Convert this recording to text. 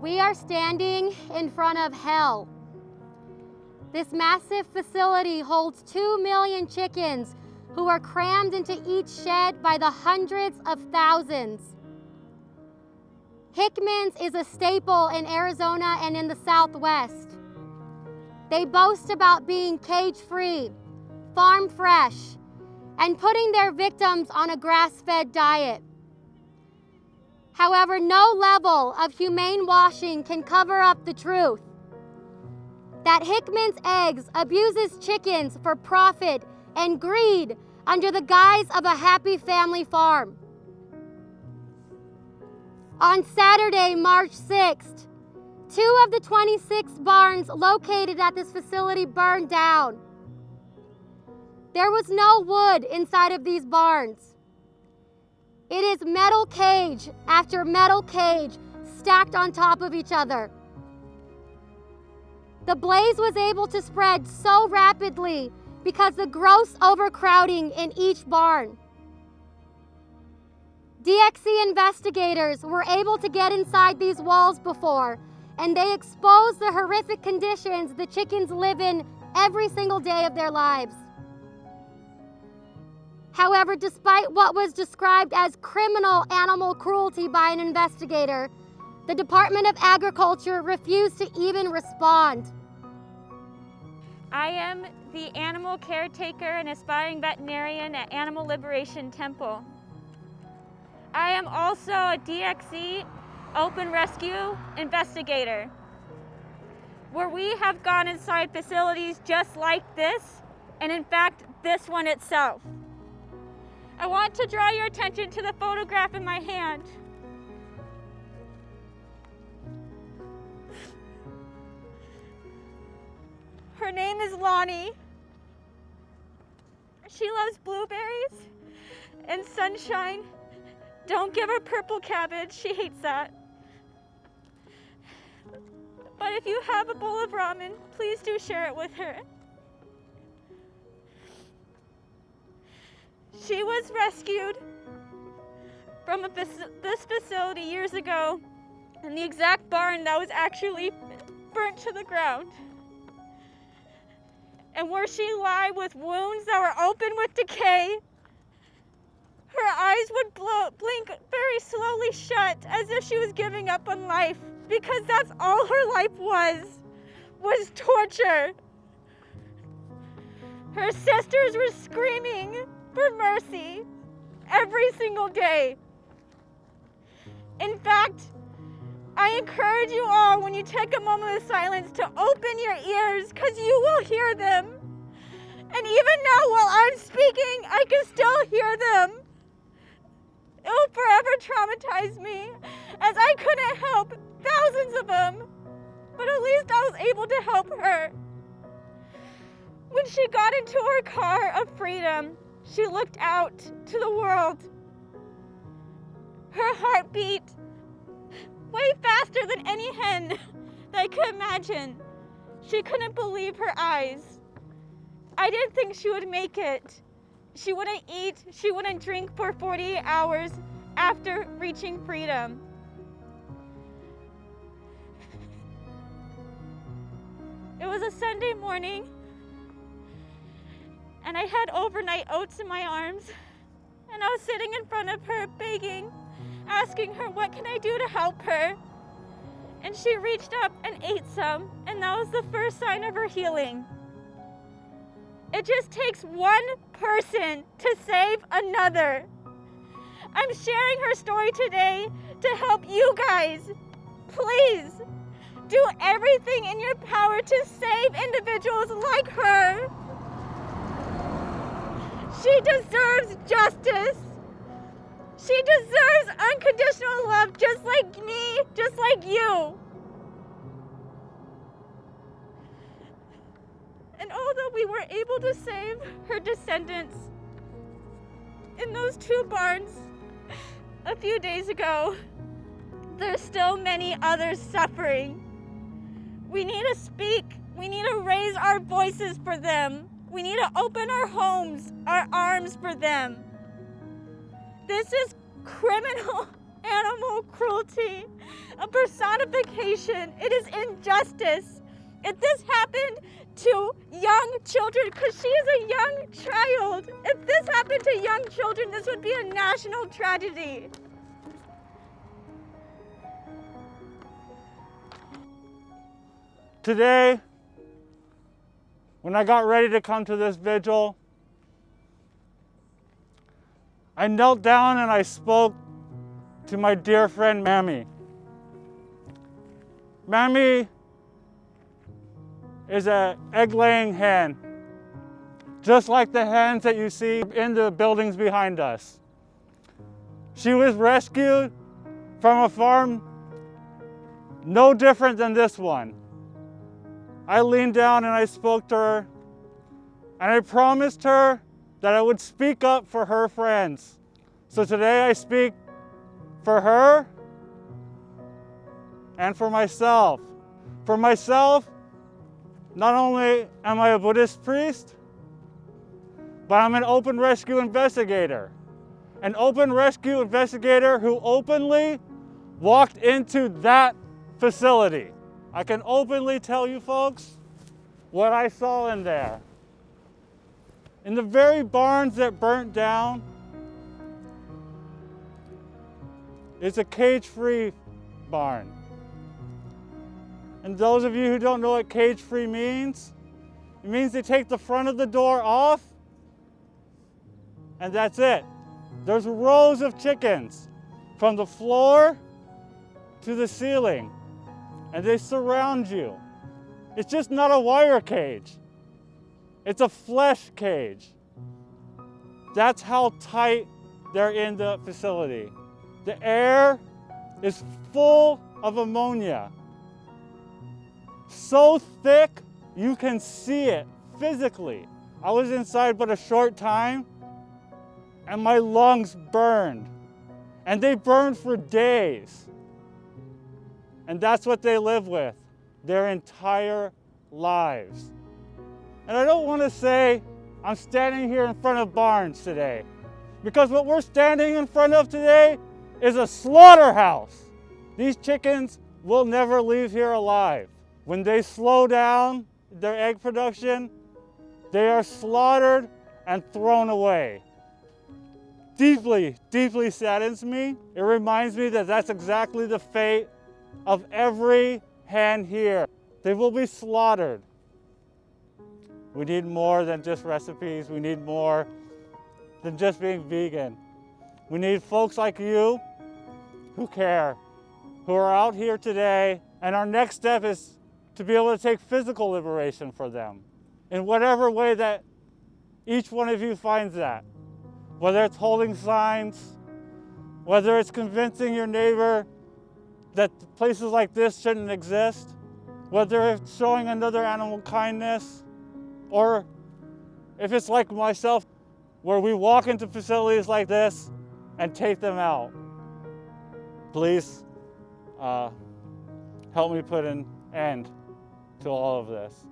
We are standing in front of hell. This massive facility holds 2 million chickens who are crammed into each shed by the hundreds of thousands. Hickman's is a staple in Arizona and in the Southwest. They boast about being cage-free, farm-fresh, and putting their victims on a grass-fed diet. However, no level of humane washing can cover up the truth that Hickman's Eggs abuses chickens for profit and greed under the guise of a happy family farm. On Saturday, March 6th, 2 of the 26 barns located at this facility burned down. There was no wood inside of these barns. It is metal cage after metal cage stacked on top of each other. The blaze was able to spread so rapidly because the gross overcrowding in each barn. DXC investigators were able to get inside these walls before, and they exposed the horrific conditions the chickens live in every single day of their lives. However, despite what was described as criminal animal cruelty by an investigator, the Department of Agriculture refused to even respond. I am the animal caretaker and aspiring veterinarian at Animal Liberation Temple. I am also a DXC open rescue investigator, where we have gone inside facilities just like this, and in fact, this one itself. I want to draw your attention to the photograph in my hand. Her name is Lonnie. She loves blueberries and sunshine. Don't give her purple cabbage, she hates that. But if you have a bowl of ramen, please do share it with her. She was rescued from this facility years ago in the exact barn that was actually burnt to the ground. And where she lay with wounds that were open with decay, her eyes would blink very slowly shut as if she was giving up on life, because that's all her life was torture. Her sisters were screaming for mercy every single day. In fact, I encourage you all, when you take a moment of silence, to open your ears, because you will hear them. And even now, while I'm speaking, I can still hear them. It will forever traumatize me, as I couldn't help thousands of them, but at least I was able to help her. When she got into her car of freedom, she looked out to the world. Her heart beat way faster than any hen that I could imagine. She couldn't believe her eyes. I didn't think she would make it. She wouldn't eat, she wouldn't drink for 48 hours after reaching freedom. It was a Sunday morning, and I had overnight oats in my arms, and I was sitting in front of her begging, asking her, what can I do to help her? And she reached up and ate some, and that was the first sign of her healing. It just takes one person to save another. I'm sharing her story today to help you guys. Please do everything in your power to save individuals like her. She deserves justice. She deserves unconditional love, just like me, just like you. And although we were able to save her descendants in those 2 barns a few days ago, there's still many others suffering. We need to speak. We need to raise our voices for them. We need to open our homes, our arms for them. This is criminal animal cruelty, a personification. It is injustice. If this happened to young children, because she is a young child, if this happened to young children, this would be a national tragedy. Today, when I got ready to come to this vigil, I knelt down and I spoke to my dear friend Mammy. Mammy is an egg-laying hen, just like the hens that you see in the buildings behind us. She was rescued from a farm no different than this one. I leaned down and I spoke to her, and I promised her that I would speak up for her friends. So today I speak for her and for myself. For myself, not only am I a Buddhist priest, but I'm an open rescue investigator. An open rescue investigator who openly walked into that facility. I can openly tell you folks what I saw in there. In the very barns that burnt down, it's a cage-free barn. And those of you who don't know what cage-free means, it means they take the front of the door off, and that's it. There's rows of chickens from the floor to the ceiling, and they surround you. It's just not a wire cage. It's a flesh cage. That's how tight they're in the facility. The air is full of ammonia. So thick, you can see it physically. I was inside but a short time, and my lungs burned. And they burned for days. And that's what they live with their entire lives. And I don't want to say I'm standing here in front of barns today, because what we're standing in front of today is a slaughterhouse. These chickens will never leave here alive. When they slow down their egg production, they are slaughtered and thrown away. Deeply, deeply saddens me. It reminds me that that's exactly the fate of every hen here. They will be slaughtered. We need more than just recipes. We need more than just being vegan. We need folks like you who care, who are out here today, and our next step is to be able to take physical liberation for them in whatever way that each one of you finds that. Whether it's holding signs, whether it's convincing your neighbor that places like this shouldn't exist, whether it's showing another animal kindness, or if it's like myself, where we walk into facilities like this and take them out. Please help me put an end to all of this.